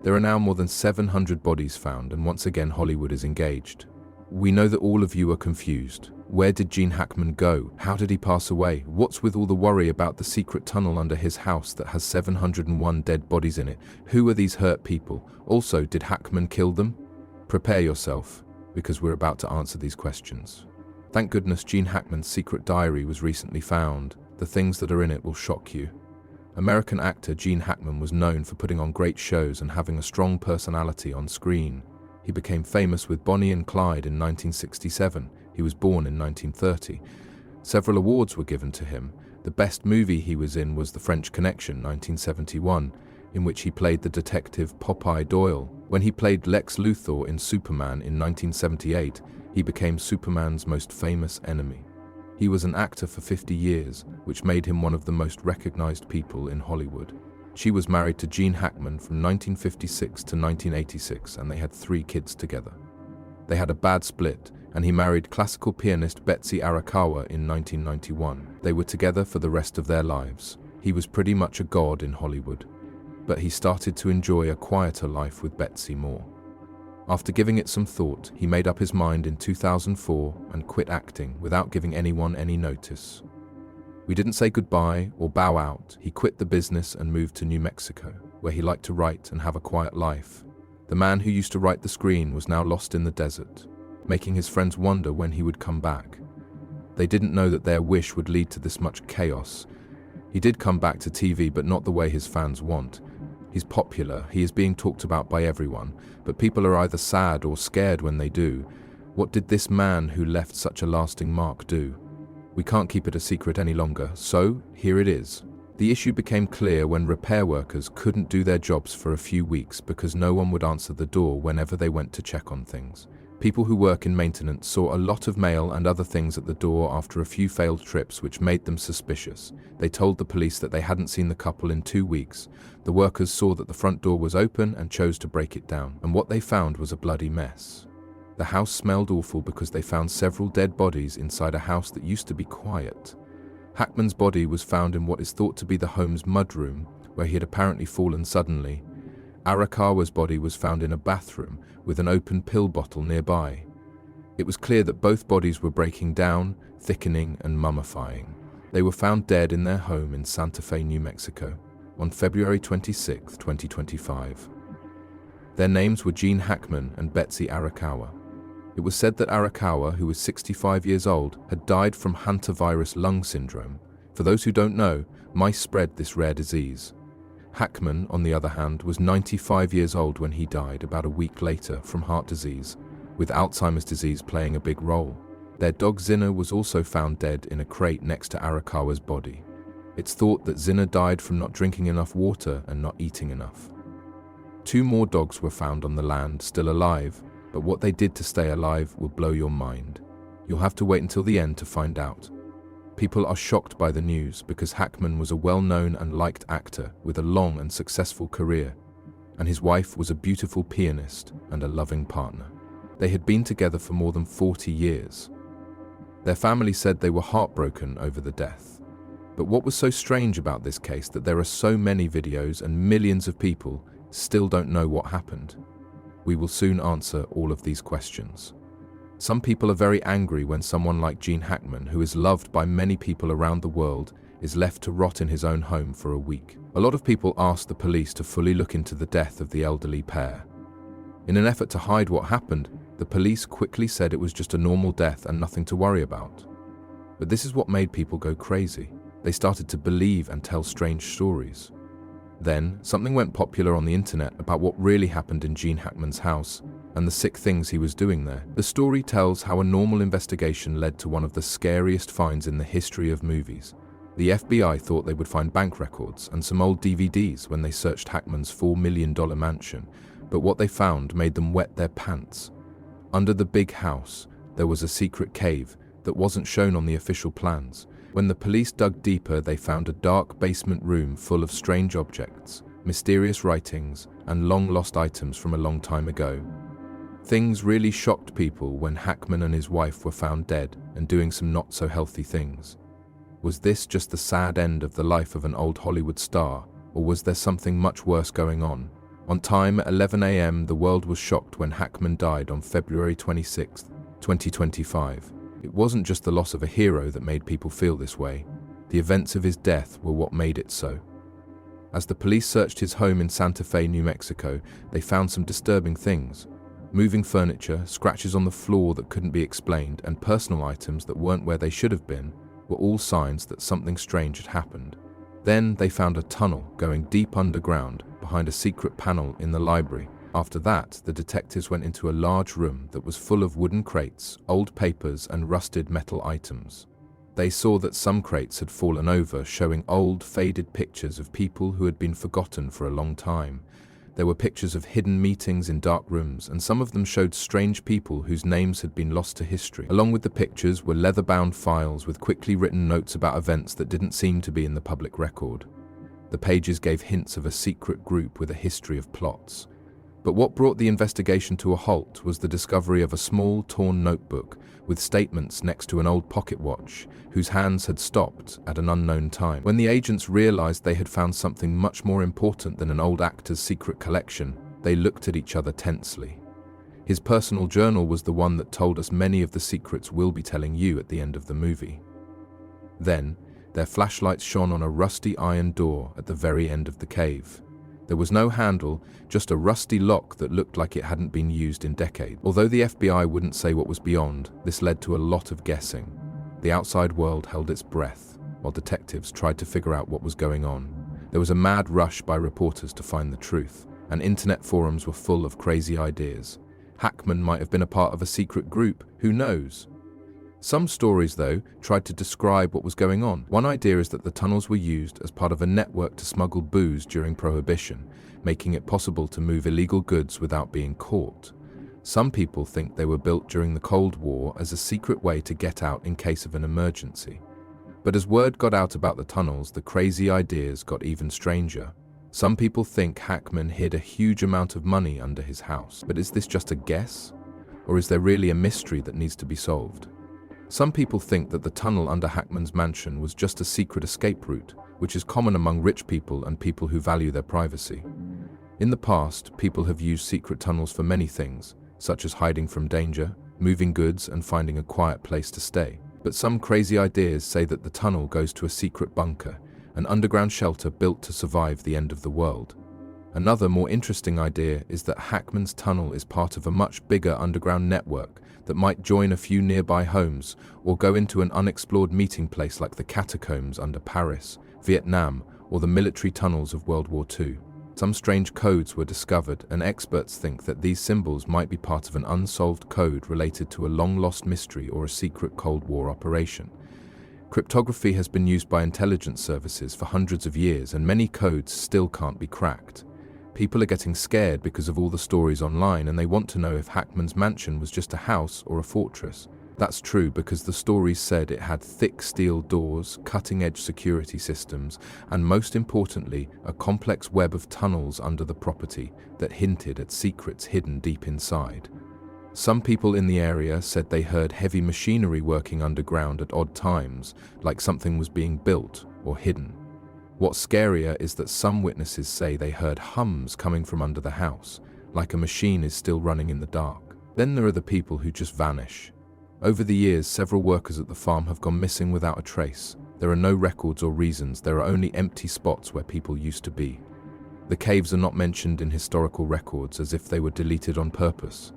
There are now more than 700 bodies found, and once again Hollywood is engaged. We know that all of you are confused. Where did Gene Hackman go? How did he pass away? What's with all the worry about the secret tunnel under his house that has 701 dead bodies in it? Who are these hurt people? Also, did Hackman kill them? Prepare yourself, because we're about to answer these questions. Thank goodness Gene Hackman's secret diary was recently found. The things that are in it will shock you. American actor Gene Hackman was known for putting on great shows and having a strong personality on screen. He became famous with Bonnie and Clyde in 1967. He was born in 1930. Several awards were given to him. The best movie he was in was The French Connection, 1971, in which he played the detective Popeye Doyle. When he played Lex Luthor in Superman in 1978, he became Superman's most famous enemy. He was an actor for 50 years, which made him one of the most recognized people in Hollywood. She was married to Gene Hackman from 1956 to 1986, and they had 3 kids together. They had a bad split, and he married classical pianist Betsy Arakawa in 1991. They were together for the rest of their lives. He was pretty much a god in Hollywood, but he started to enjoy a quieter life with Betsy more. After giving it some thought, he made up his mind in 2004 and quit acting without giving anyone any notice. We didn't say goodbye or bow out. He quit the business and moved to New Mexico, where he liked to write and have a quiet life. The man who used to write the screen was now lost in the desert, making his friends wonder when he would come back. They didn't know that their wish would lead to this much chaos. He did come back to TV, but not the way his fans want. He's popular, he is being talked about by everyone, but people are either sad or scared when they do. What did this man who left such a lasting mark do? We can't keep it a secret any longer, so here it is. The issue became clear when repair workers couldn't do their jobs for a few weeks because no one would answer the door whenever they went to check on things. People who work in maintenance saw a lot of mail and other things at the door after a few failed trips, which made them suspicious. They told the police that they hadn't seen the couple in 2 weeks. The workers saw that the front door was open and chose to break it down, and what they found was a bloody mess. The house smelled awful because they found several dead bodies inside a house that used to be quiet. Hackman's body was found in what is thought to be the home's mudroom, where he had apparently fallen suddenly. Arakawa's body was found in a bathroom with an open pill bottle nearby. It was clear that both bodies were breaking down, thickening, and mummifying. They were found dead in their home in Santa Fe, New Mexico, on February 26, 2025. Their names were Gene Hackman and Betsy Arakawa. It was said that Arakawa, who was 65 years old, had died from hantavirus lung syndrome. For those who don't know, mice spread this rare disease. Hackman, on the other hand, was 95 years old when he died about a week later from heart disease, with Alzheimer's disease playing a big role. Their dog Zinna was also found dead in a crate next to Arakawa's body. It's thought that Zinna died from not drinking enough water and not eating enough. 2 more dogs were found on the land, still alive, but what they did to stay alive will blow your mind. You'll have to wait until the end to find out. People are shocked by the news because Hackman was a well-known and liked actor with a long and successful career, and his wife was a beautiful pianist and a loving partner. They had been together for more than 40 years. Their family said they were heartbroken over the death. But what was so strange about this case that there are so many videos and millions of people still don't know what happened? We will soon answer all of these questions. Some people are very angry when someone like Gene Hackman, who is loved by many people around the world, is left to rot in his own home for a week. A lot of people asked the police to fully look into the death of the elderly pair. In an effort to hide what happened, the police quickly said it was just a normal death and nothing to worry about. But this is what made people go crazy. They started to believe and tell strange stories. Then, something went popular on the internet about what really happened in Gene Hackman's house and the sick things he was doing there. The story tells how a normal investigation led to one of the scariest finds in the history of movies. The FBI thought they would find bank records and some old DVDs when they searched Hackman's $4 million mansion, but what they found made them wet their pants. Under the big house, there was a secret cave that wasn't shown on the official plans. When the police dug deeper, they found a dark basement room full of strange objects, mysterious writings, and long-lost items from a long time ago. Things really shocked people when Hackman and his wife were found dead and doing some not-so-healthy things. Was this just the sad end of the life of an old Hollywood star, or was there something much worse going on? On time at 11 a.m., the world was shocked when Hackman died on February 26, 2025. It wasn't just the loss of a hero that made people feel this way. The events of his death were what made it so. As the police searched his home in Santa Fe, New Mexico, they found some disturbing things. Moving furniture, scratches on the floor that couldn't be explained, and personal items that weren't where they should have been were all signs that something strange had happened. Then they found a tunnel going deep underground behind a secret panel in the library. After that, the detectives went into a large room that was full of wooden crates, old papers, and rusted metal items. They saw that some crates had fallen over, showing old, faded pictures of people who had been forgotten for a long time. There were pictures of hidden meetings in dark rooms, and some of them showed strange people whose names had been lost to history. Along with the pictures were leather-bound files with quickly written notes about events that didn't seem to be in the public record. The pages gave hints of a secret group with a history of plots. But what brought the investigation to a halt was the discovery of a small, torn notebook with statements next to an old pocket watch whose hands had stopped at an unknown time. When the agents realized they had found something much more important than an old actor's secret collection, they looked at each other tensely. His personal journal was the one that told us many of the secrets we'll be telling you at the end of the movie. Then, their flashlights shone on a rusty iron door at the very end of the cave. There was no handle, just a rusty lock that looked like it hadn't been used in decades. Although the FBI wouldn't say what was beyond, this led to a lot of guessing. The outside world held its breath, while detectives tried to figure out what was going on. There was a mad rush by reporters to find the truth, and internet forums were full of crazy ideas. Hackman might have been a part of a secret group, who knows? Some stories, though, tried to describe what was going on. One idea is that the tunnels were used as part of a network to smuggle booze during Prohibition, making it possible to move illegal goods without being caught. Some people think they were built during the Cold War as a secret way to get out in case of an emergency. But as word got out about the tunnels, the crazy ideas got even stranger. Some people think Hackman hid a huge amount of money under his house. But is this just a guess? Or is there really a mystery that needs to be solved? Some people think that the tunnel under Hackman's mansion was just a secret escape route, which is common among rich people and people who value their privacy. In the past, people have used secret tunnels for many things, such as hiding from danger, moving goods, and finding a quiet place to stay. But some crazy ideas say that the tunnel goes to a secret bunker, an underground shelter built to survive the end of the world. Another more interesting idea is that Hackman's tunnel is part of a much bigger underground network that might join a few nearby homes or go into an unexplored meeting place like the catacombs under Paris, Vietnam, or the military tunnels of World War II. Some strange codes were discovered, and experts think that these symbols might be part of an unsolved code related to a long-lost mystery or a secret Cold War operation. Cryptography has been used by intelligence services for hundreds of years, and many codes still can't be cracked. People are getting scared because of all the stories online, and they want to know if Hackman's mansion was just a house or a fortress. That's true because the stories said it had thick steel doors, cutting-edge security systems, and most importantly, a complex web of tunnels under the property that hinted at secrets hidden deep inside. Some people in the area said they heard heavy machinery working underground at odd times, like something was being built or hidden. What's scarier is that some witnesses say they heard hums coming from under the house, like a machine is still running in the dark. Then there are the people who just vanish. Over the years, several workers at the farm have gone missing without a trace. There are no records or reasons, there are only empty spots where people used to be. The caves are not mentioned in historical records, as if they were deleted on purpose.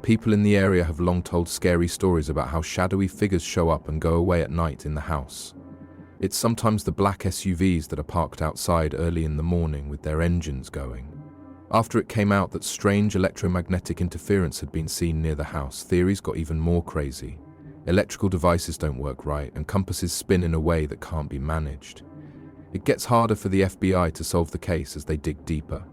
People in the area have long told scary stories about how shadowy figures show up and go away at night in the house. It's sometimes the black SUVs that are parked outside early in the morning with their engines going. After it came out that strange electromagnetic interference had been seen near the house, theories got even more crazy. Electrical devices don't work right, and compasses spin in a way that can't be managed. It gets harder for the FBI to solve the case as they dig deeper.